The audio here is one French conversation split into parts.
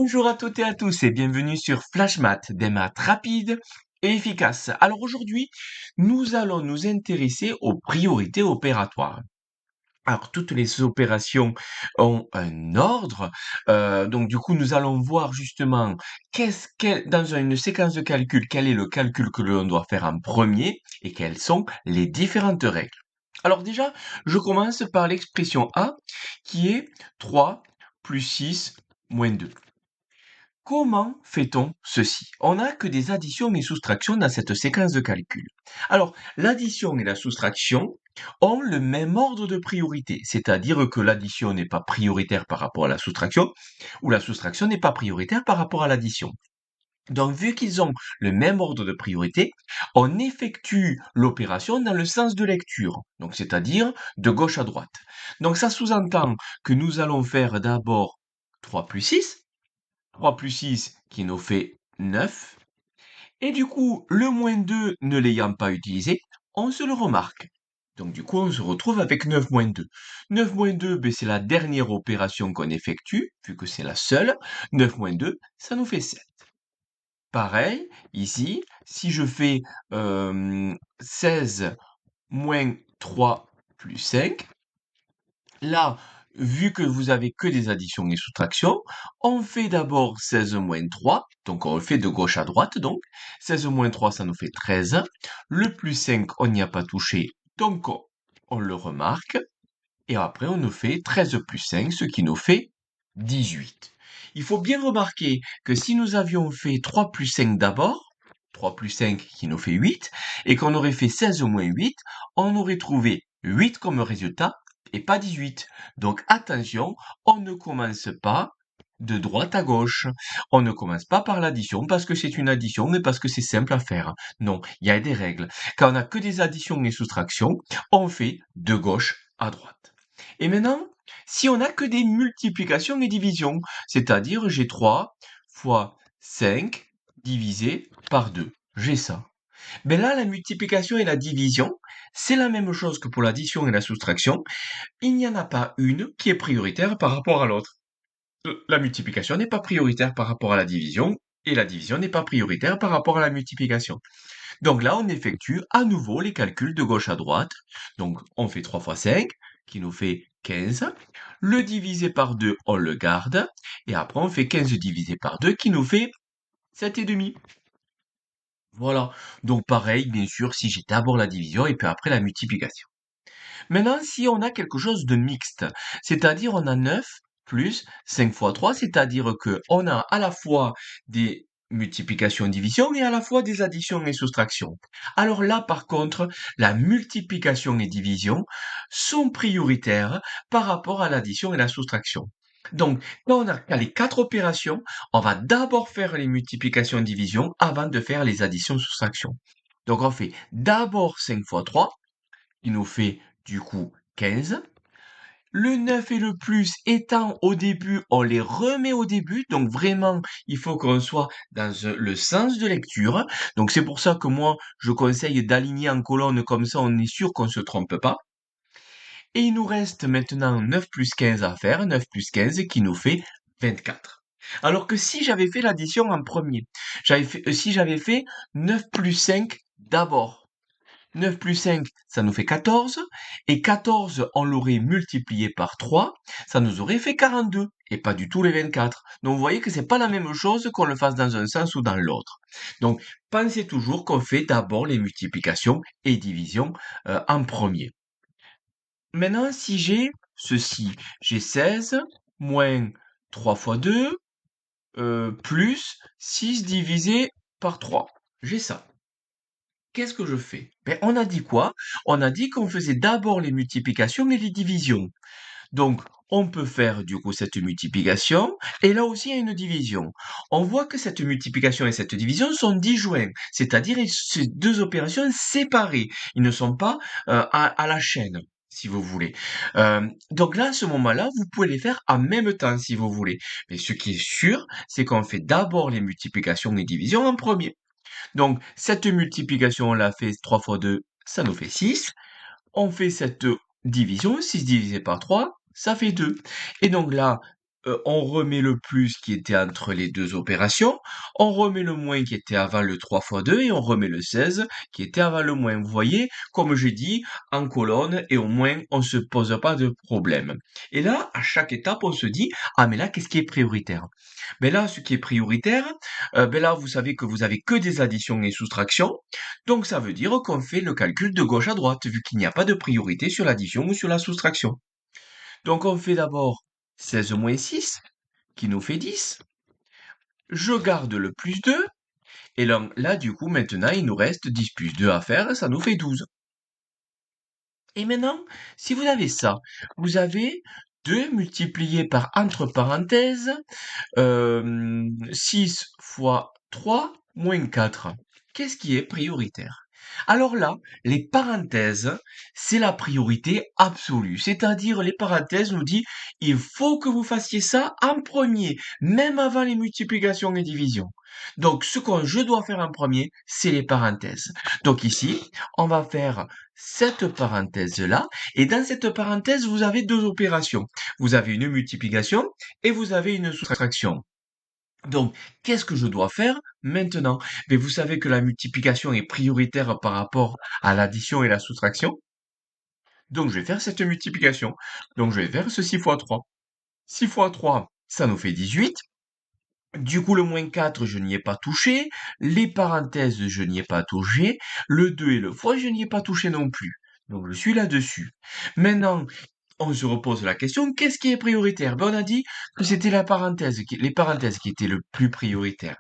Bonjour à toutes et à tous et bienvenue sur Flash Math, des maths rapides et efficaces. Alors aujourd'hui, nous allons nous intéresser aux priorités opératoires. Alors toutes les opérations ont un ordre, donc du coup nous allons voir justement dans une séquence de calcul, quel est le calcul que l'on doit faire en premier et quelles sont les différentes règles. Alors déjà, je commence par l'expression A qui est 3 plus 6 moins 2. Comment fait-on ceci? On n'a que des additions et soustractions dans cette séquence de calcul. Alors, l'addition et la soustraction ont le même ordre de priorité, c'est-à-dire que l'addition n'est pas prioritaire par rapport à la soustraction, ou la soustraction n'est pas prioritaire par rapport à l'addition. Donc, vu qu'ils ont le même ordre de priorité, on effectue l'opération dans le sens de lecture, donc c'est-à-dire de gauche à droite. Donc, ça sous-entend que nous allons faire d'abord 3 plus 6, 3 plus 6 qui nous fait 9. Et du coup, le moins 2 ne l'ayant pas utilisé, on se le remarque. Donc du coup, on se retrouve avec 9 moins 2. 9 moins 2, ben, c'est la dernière opération qu'on effectue, vu que c'est la seule. 9 moins 2, ça nous fait 7. Pareil, ici, si je fais 16 moins 3 plus 5, là, vu que vous avez que des additions et soustractions, on fait d'abord 16 moins 3, donc on le fait de gauche à droite, donc 16 moins 3, ça nous fait 13. Le plus 5, on n'y a pas touché, donc on le remarque. Et après, on nous fait 13 plus 5, ce qui nous fait 18. Il faut bien remarquer que si nous avions fait 3 plus 5 d'abord, 3 plus 5 qui nous fait 8, et qu'on aurait fait 16 moins 8, on aurait trouvé 8 comme résultat et pas 18. Donc attention, on ne commence pas de droite à gauche. On ne commence pas par l'addition parce que c'est une addition, mais parce que c'est simple à faire. Non, il y a des règles. Quand on n'a que des additions et soustractions, on fait de gauche à droite. Et maintenant, si on n'a que des multiplications et divisions, c'est-à-dire j'ai 3 fois 5 divisé par 2. J'ai ça. Mais là, la multiplication et la division, c'est la même chose que pour l'addition et la soustraction. Il n'y en a pas une qui est prioritaire par rapport à l'autre. La multiplication n'est pas prioritaire par rapport à la division et la division n'est pas prioritaire par rapport à la multiplication. Donc là, on effectue à nouveau les calculs de gauche à droite. Donc on fait 3 fois 5 qui nous fait 15. Le divisé par 2, on le garde. Et après, on fait 15 divisé par 2 qui nous fait 7,5. Voilà. Donc pareil, bien sûr, si j'ai d'abord la division et puis après la multiplication. Maintenant, si on a quelque chose de mixte, c'est-à-dire on a 9 plus 5 fois 3, c'est-à-dire que on a à la fois des multiplications et divisions et à la fois des additions et soustractions. Alors là, par contre, la multiplication et division sont prioritaires par rapport à l'addition et la soustraction. Donc, quand on a les quatre opérations, on va d'abord faire les multiplications et divisions avant de faire les additions et soustractions. Donc, on fait d'abord 5 fois 3, qui nous fait du coup 15. Le 9 et le plus étant au début, on les remet au début. Donc vraiment, il faut qu'on soit dans le sens de lecture. Donc c'est pour ça que moi, je conseille d'aligner en colonne comme ça, on est sûr qu'on ne se trompe pas. Et il nous reste maintenant 9 plus 15 à faire, 9 plus 15 qui nous fait 24. Alors que si j'avais fait l'addition en premier, si j'avais fait 9 plus 5 d'abord, 9 plus 5, ça nous fait 14. Et 14, on l'aurait multiplié par 3, ça nous aurait fait 42. Et pas du tout les 24. Donc vous voyez que c'est pas la même chose qu'on le fasse dans un sens ou dans l'autre. Donc pensez toujours qu'on fait d'abord les multiplications et divisions en premier. Maintenant, si j'ai ceci, j'ai 16 moins 3 fois 2 plus 6 divisé par 3. J'ai ça. Qu'est-ce que je fais? Ben, on a dit quoi? On a dit qu'on faisait d'abord les multiplications et les divisions. Donc, on peut faire du coup cette multiplication et là aussi il y a une division. On voit que cette multiplication et cette division sont disjoints, c'est-à-dire ces deux opérations séparées. Ils ne sont pas à la chaîne, si vous voulez. Donc là, à ce moment-là, vous pouvez les faire en même temps si vous voulez. Mais ce qui est sûr, c'est qu'on fait d'abord les multiplications et divisions en premier. Donc, cette multiplication, on l'a fait 3 fois 2, ça nous fait 6. On fait cette division, 6 divisé par 3, ça fait 2. Et donc là, on remet le plus qui était entre les deux opérations, on remet le moins qui était avant le 3 fois 2 et on remet le 16 qui était avant le moins. Vous voyez, comme j'ai dit, en colonne et au moins on se pose pas de problème. Et là, à chaque étape, on se dit, ah mais là, qu'est-ce qui est prioritaire? Ben là, ce qui est prioritaire, ben là, vous savez que vous avez que des additions et soustractions, donc ça veut dire qu'on fait le calcul de gauche à droite, vu qu'il n'y a pas de priorité sur l'addition ou sur la soustraction. Donc on fait d'abord 16 moins 6, qui nous fait 10. Je garde le plus 2. Et là, du coup, maintenant, il nous reste 10 plus 2 à faire, ça nous fait 12. Et maintenant, si vous avez ça, vous avez 2 multiplié par, entre parenthèses, 6 fois 3 moins 4. Qu'est-ce qui est prioritaire? Alors là, les parenthèses, c'est la priorité absolue. C'est-à-dire, les parenthèses nous disent, il faut que vous fassiez ça en premier, même avant les multiplications et divisions. Donc, ce que je dois faire en premier, c'est les parenthèses. Donc ici, on va faire cette parenthèse-là. Et dans cette parenthèse, vous avez deux opérations. Vous avez une multiplication et vous avez une soustraction. Donc, qu'est-ce que je dois faire maintenant? Mais vous savez que la multiplication est prioritaire par rapport à l'addition et la soustraction. Donc, je vais faire cette multiplication. Donc, je vais faire ce 6 fois 3. 6 fois 3, ça nous fait 18. Du coup, le moins 4, je n'y ai pas touché. Les parenthèses, je n'y ai pas touché. Le 2 et le fois, je n'y ai pas touché non plus. Donc, je suis là-dessus. Maintenant, on se repose la question, qu'est-ce qui est prioritaire? Ben, on a dit que c'était les parenthèses qui étaient le plus prioritaire.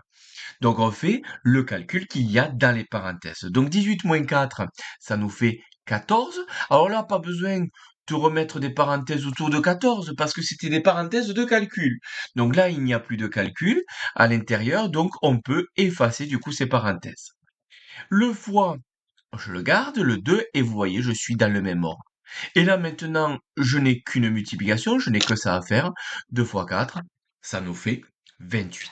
Donc on fait le calcul qu'il y a dans les parenthèses. Donc 18 moins 4, ça nous fait 14. Alors là, pas besoin de remettre des parenthèses autour de 14 parce que c'était des parenthèses de calcul. Donc là, il n'y a plus de calcul à l'intérieur, donc on peut effacer du coup ces parenthèses. Le fois, je le garde, le 2, et vous voyez, je suis dans le même ordre. Et là maintenant, je n'ai qu'une multiplication, je n'ai que ça à faire. 2 fois 4, ça nous fait 28.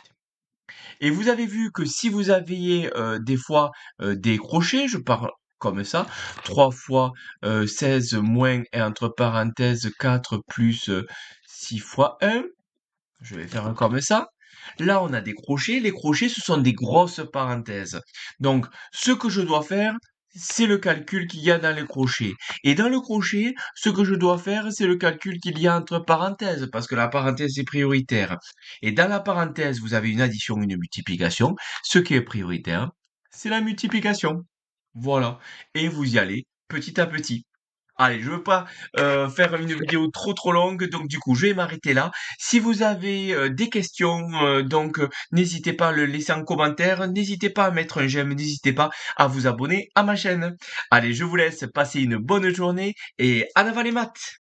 Et vous avez vu que si vous aviez des fois des crochets, je parle comme ça, 3 fois 16 moins, et entre parenthèses 4 plus 6 fois 1, je vais faire un comme ça. Là, on a des crochets. Les crochets, ce sont des grosses parenthèses. Donc, ce que je dois faire, c'est le calcul qu'il y a dans les crochets. Et dans le crochet, ce que je dois faire, c'est le calcul qu'il y a entre parenthèses, parce que la parenthèse est prioritaire. Et dans la parenthèse, vous avez une addition, une multiplication. Ce qui est prioritaire, c'est la multiplication. Voilà. Et vous y allez petit à petit. Allez, je veux pas faire une vidéo trop longue, donc du coup, je vais m'arrêter là. Si vous avez des questions, n'hésitez pas à le laisser en commentaire, n'hésitez pas à mettre un j'aime, n'hésitez pas à vous abonner à ma chaîne. Allez, je vous laisse passer une bonne journée et en avant les maths!